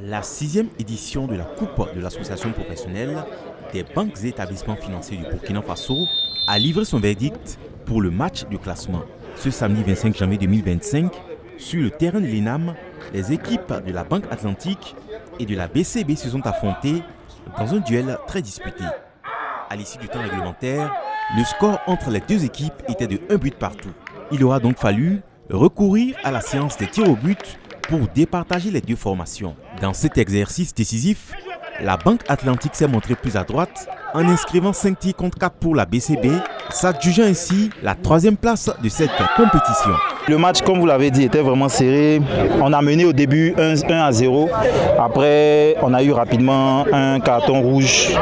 La 6e édition de la Coupe de l'association professionnelle des banques et établissements financiers du Burkina Faso a livré son verdict pour le match de classement. Ce samedi 25 janvier 2025, sur le terrain de l'ENAM, les équipes de la Banque Atlantique et de la BCB se sont affrontées dans un duel très disputé. À l'issue du temps réglementaire, le score entre les deux équipes était de 1 but partout. Il aura donc fallu recourir à la séance des tirs au but pour départager les deux formations. Dans cet exercice décisif, la Banque Atlantique s'est montrée plus à droite en inscrivant 5 tirs contre 4 pour la BCB, s'adjugeant ainsi la 3e place de cette compétition. Le match, comme vous l'avez dit, était vraiment serré. On a mené au début 1-0. Après, on a eu rapidement un carton rouge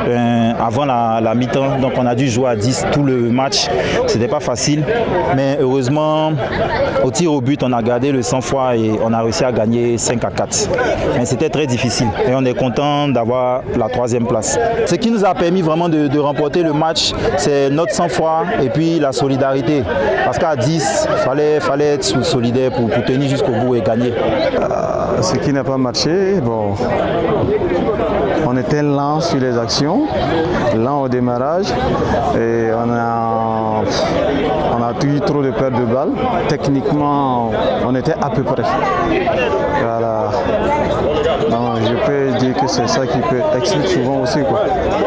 avant la mi-temps. Donc, on a dû jouer à 10 tout le match. C'était pas facile. Mais heureusement, au tir au but, on a gardé le sang-froid et on a réussi à gagner 5-4. Mais c'était très difficile. Et on est content d'avoir la 3e place. Ce qui nous a permis vraiment de remporter le match, c'est notre sang-froid et puis la solidarité. Parce qu'à 10, il fallait être solidaire pour tenir jusqu'au bout et gagner. Ce qui n'a pas marché, bon, on était lent sur les actions, lent au démarrage et on a eu trop de pertes de balles. Techniquement, on était à peu près. Voilà. Donc, je peux dire que c'est ça qui peut expliquer souvent aussi, quoi.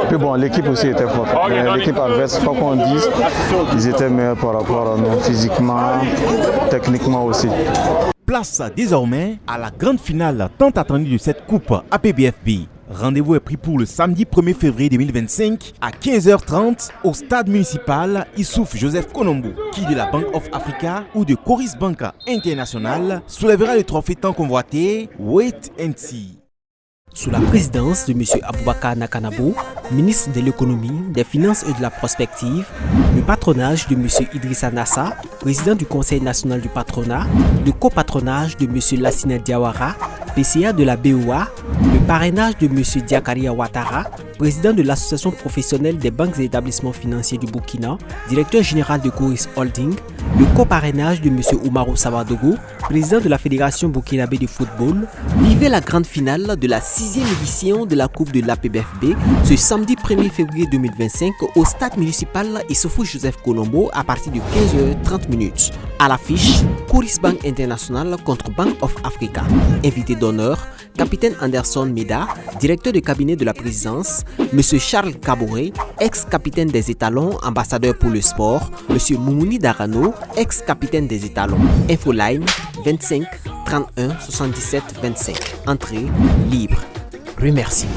Puis bon, l'équipe aussi était forte. L'équipe adverse, quoi qu'on dise, ils étaient meilleurs par rapport à nous, physiquement, techniquement aussi. Place désormais à la grande finale tant attendue de cette coupe APBFB. Rendez-vous est pris pour le samedi 1er février 2025 à 15h30 au stade municipal Issouf Joseph Kolombo, qui de la Bank of Africa ou de Coris Bank International soulèvera le trophée tant convoité Wait and See. Sous la présidence de M. Aboubakar Nakanabo, ministre de l'économie, des finances et de la prospective, le patronage de M. Idrissa Nassa, président du Conseil national du patronat, le copatronage de M. Lassina Diawara, PCA de la BOA, le parrainage de M. Diakaria Ouattara, président de l'Association professionnelle des banques et établissements financiers du Burkina, directeur général de Coris Holding, le coparrainage de M. Oumarou Sabadogo, président de la Fédération burkinabé de football, vivait la grande finale de la 6e édition de la Coupe de l'APBFB ce samedi 1er février 2025 au stade municipal Issoufou Joseph Kolombo à partir de 15h30. À l'affiche, Coris Bank International contre Bank of Africa. Invité d'honneur, capitaine Anderson Meda, directeur de cabinet de la présidence, M. Charles Kaboré, ex-capitaine des étalons, ambassadeur pour le sport, M. Moumouni Darano, ex-capitaine des étalons. Infoline 25 31 77 25. Entrée libre. Remerciements.